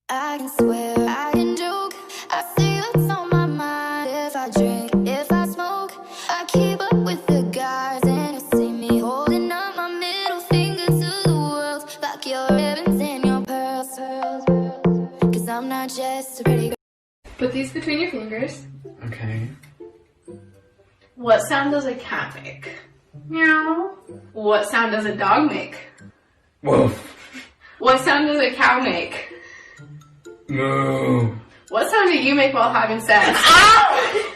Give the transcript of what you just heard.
I can swear, I can joke, I say what's on my mind. If I drink, if I smoke, I keep up with the guys. And you see me holding up my middle finger to the world, like your ribbons and your pearls. Cause I'm not just a pretty girl. Put these between your fingers. Okay. What sound does a cat make? Meow. What sound does a dog make? Woof. What sound does a cow make? Moo. What sound do you make while having sex? Ow!